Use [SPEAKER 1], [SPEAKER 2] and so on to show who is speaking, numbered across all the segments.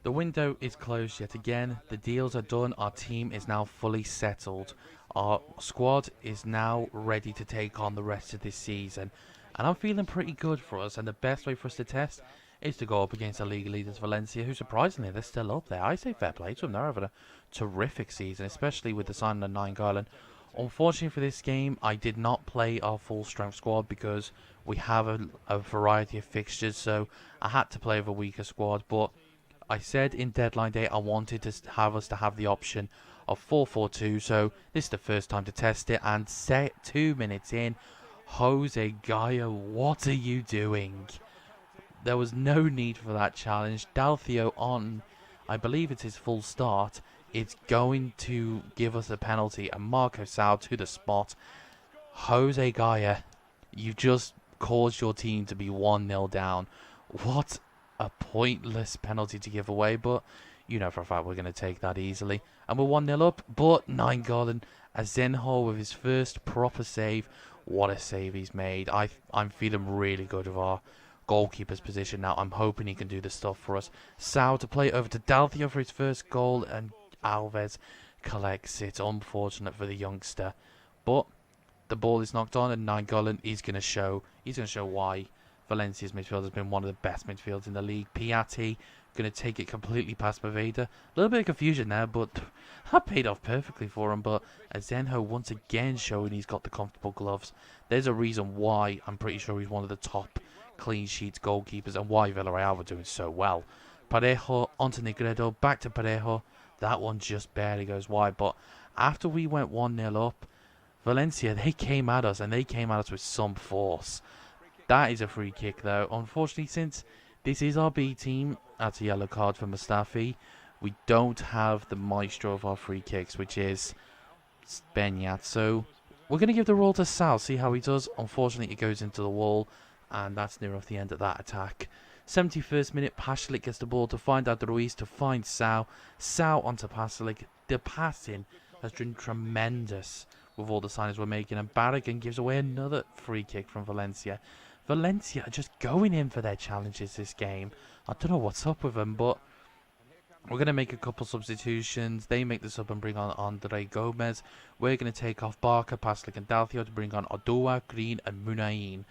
[SPEAKER 1] The window is closed yet again. The deals are done. Our team is now fully settled. Our squad is now ready to take on the rest of this season. And I'm feeling pretty good for us. And the best way for us to test is to go up against the league leaders Valencia, who surprisingly, they're still up there. I say fair play to them. They're having a terrific season, especially with the signing of 9 Garland. Unfortunately for this game, I did not play our full strength squad because we have a variety of fixtures. So I had to play with a weaker squad. But I said in deadline day I wanted to have us to have the option of 4-4-2, so this is the first time to test it, and set 2 minutes in, Jose Gaia, what are you doing? There was no need for that challenge. Dalthio on, I believe it's his full start, it's going to give us a penalty, and Marco Sau to the spot. Jose Gaia, you've just caused your team to be 1-0 down. What a pointless penalty to give away, but you know for a fact we're going to take that easily. And we're 1-0 up, but 9 Garland, Azenho with his first proper save. What a save he's made. I'm feeling really good with our goalkeeper's position now. I'm hoping he can do the stuff for us. Sau to play over to Dalthio for his first goal, and Alves collects it. Unfortunate for the youngster, but the ball is knocked on, and 9 Garland is going to show why Valencia's midfield has been one of the best midfields in the league. Piatti going to take it completely past Maveda. A little bit of confusion there, but that paid off perfectly for him. But Azenho once again showing he's got the comfortable gloves. There's a reason why I'm pretty sure he's one of the top clean sheets goalkeepers, and why Villarreal were doing so well. Parejo onto Negredo, back to Parejo. That one just barely goes wide. But after we went 1-0 up, Valencia, they came at us, and they came at us with some force. That is a free kick though. Unfortunately, since this is our B team, that's a yellow card for Mustafi. We don't have the maestro of our free kicks, which is Benyat. So we're going to give the roll to Sal, see how he does. Unfortunately, it goes into the wall, and that's near off the end of that attack. 71st minute, Pasalic gets the ball to find out Ruiz, to find Sau. Sau onto Pasalic. The passing has been tremendous with all the signings we're making, and Barragan gives away another free kick from Valencia. Valencia are just going in for their challenges this game. I don't know what's up with them, but we're going to make a couple substitutions. They make the sub and bring on Andre Gomez. We're going to take off Barker, Paslick and Dalthio to bring on Odoa, Green and Munain.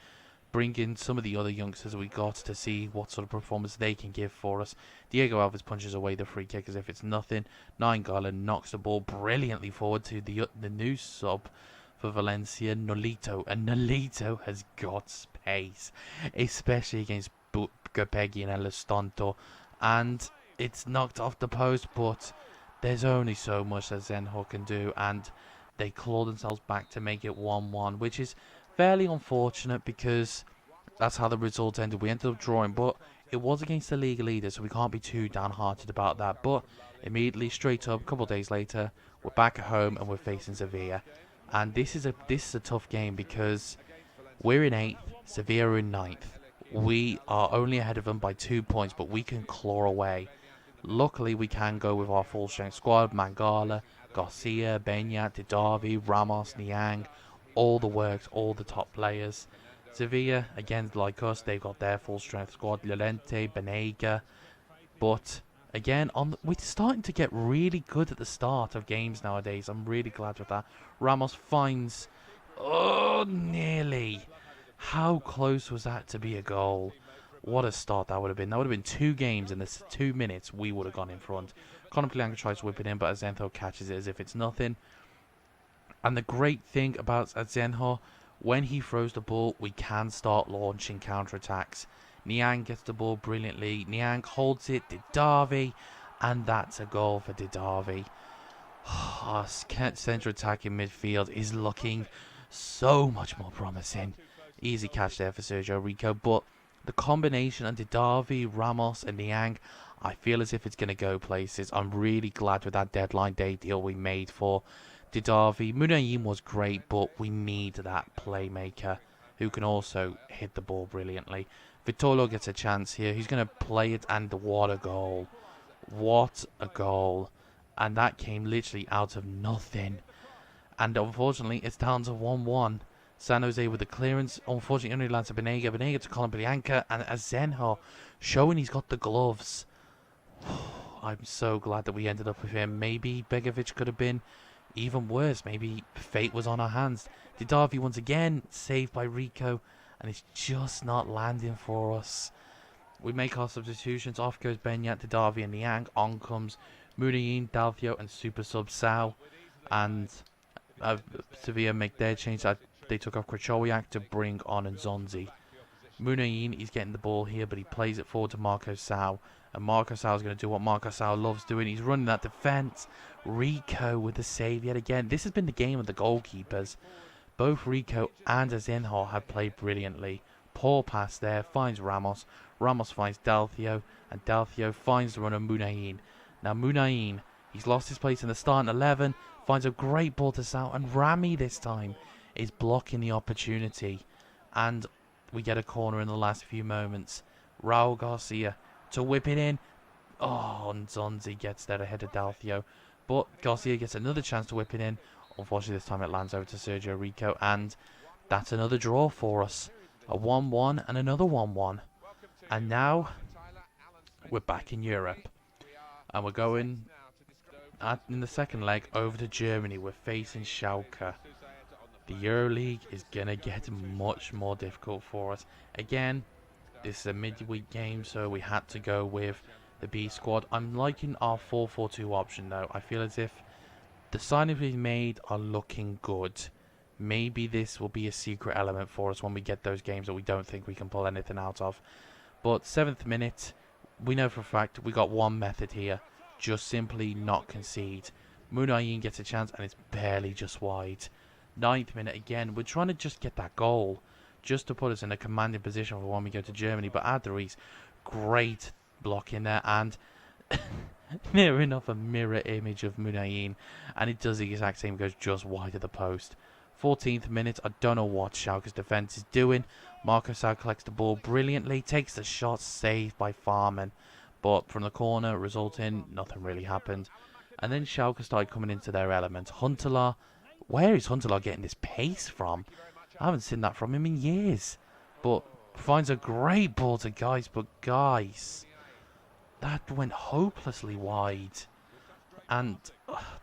[SPEAKER 1] Bring in some of the other youngsters we got to see what sort of performance they can give for us. Diego Alves punches away the free kick as if it's nothing. 9 Garland knocks the ball brilliantly forward to the new sub for Valencia, Nolito. And Nolito has got pace, especially against Gopegui and Elistanto. And it's knocked off the post, but there's only so much that Zenho can do, and they claw themselves back to make it 1-1, which is fairly unfortunate because that's how the result ended. We ended up drawing, but it was against the league leader, so we can't be too downhearted about that. But immediately, straight up, a couple of days later, we're back at home and we're facing Sevilla. And this is a tough game because we're in 8th, Sevilla are in 9th. We are only ahead of them by 2 points, but we can claw away. Luckily, we can go with our full-strength squad: Mangala, Garcia, Benyat, Didavi, Ramos, Niang, all the works, all the top players. Sevilla, again, like us, they've got their full-strength squad: Llorente, Benega. But again, we're starting to get really good at the start of games nowadays. I'm really glad with that. Ramos finds... Oh, nearly. How close was that to be a goal? What a start that would have been. That would have been 2 games in this 2 minutes. We would have gone in front. Conor Plianka tries to whip it in, but Azenho catches it as if it's nothing. And the great thing about Azenho, when he throws the ball, we can start launching counterattacks. Niang gets the ball brilliantly. Niang holds it. Didavi. And that's a goal for Didavi. Our centre attack in midfield is looking so much more promising. Easy catch there for Sergio Rico, but the combination of Didavi, Ramos and Niang, I feel as if it's going to go places. I'm really glad with that deadline day deal we made for Didavi. Munaim was great, but we need that playmaker who can also hit the ball brilliantly. Vitolo gets a chance here. He's going to play it, and what a goal. What a goal. And that came literally out of nothing. And unfortunately, it's down to 1-1. San Jose with the clearance. Unfortunately, only lands to Benega. Benega to Colin Bianca. And Azenho showing he's got the gloves. I'm so glad that we ended up with him. Maybe Begovic could have been even worse. Maybe fate was on our hands. Didavi once again, saved by Rico, and it's just not landing for us. We make our substitutions. Off goes Benyat, Didavi and Niang. On comes Munayin, Dalthio and super sub Sao. And Sevilla make their change. They took off Krachowiak to bring on Nzonzi. Munayin, he's getting the ball here, but he plays it forward to Marco Sao. And Marco Sao is going to do what Marco Sao loves doing. He's running that defence. Rico with the save yet again. This has been the game of the goalkeepers. Both Rico and Azenjo have played brilliantly. Poor pass there, finds Ramos. Ramos finds Dalthio, and Dalthio finds the runner Munayin. Now Munayin, he's lost his place in the starting 11, finds a great ball to Sao, and Rami this time is blocking the opportunity. And we get a corner in the last few moments. Raul Garcia to whip it in. Oh, and Nzonzi gets there ahead of Dalthio. But Garcia gets another chance to whip it in. Unfortunately, this time it lands over to Sergio Rico, and that's another draw for us. A 1-1 and another 1-1. And now we're back in Europe. And we're going in the second leg over to Germany. We're facing Schalke. The EuroLeague is going to get much more difficult for us. Again, this is a midweek game, so we had to go with the B squad. I'm liking our 4-4-2 option though. I feel as if the signings we've made are looking good. Maybe this will be a secret element for us when we get those games that we don't think we can pull anything out of. But 7th minute, we know for a fact we got one method here. Just simply not concede. Munayin gets a chance and it's barely just wide. 9th minute again, we're trying to just get that goal. Just to put us in a commanding position for when we go to Germany. But Adri's great block in there, and near enough a mirror image of Munayin, and it does the exact same, goes just wide of the post. 14th minute, I don't know what Schalke's defence is doing. Marco Sao collects the ball brilliantly, takes the shot, saved by Farman, but from the corner, resulting, nothing really happened. And then Schalke started coming into their element. Huntelaar, where is Huntelaar getting this pace from? I haven't seen that from him in years. But finds a great ball to Guys, but Guys, that went hopelessly wide. And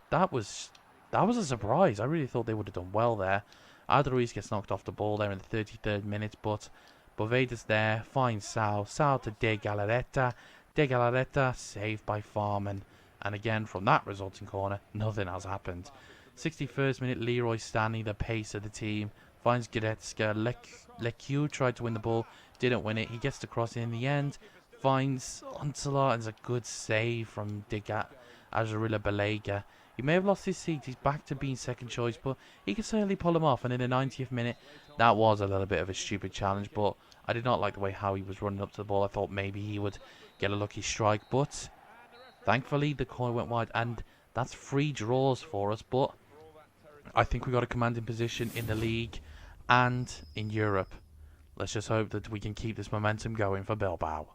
[SPEAKER 1] that was a surprise. I really thought they would have done well there. Adruiz gets knocked off the ball there in the 33rd minute, but Boveda's there, finds Sao. Sao to De Galarreta. De Galarreta saved by Farman. And again, from that resulting corner, nothing has happened. 61st minute, Leroy Stanley, the pace of the team, finds Goretzka. Lecu tried to win the ball, didn't win it. He gets the cross in the end, finds Huntelaar, and it's a good save from Azarilla Balega. He may have lost his seat. He's back to being second choice, but he can certainly pull him off. And in the 90th minute, that was a little bit of a stupid challenge, but I did not like the way how he was running up to the ball. I thought maybe he would get a lucky strike, but thankfully the corner went wide, and that's 3 draws for us. But I think we got a commanding position in the league and in Europe. Let's just hope that we can keep this momentum going for Bilbao.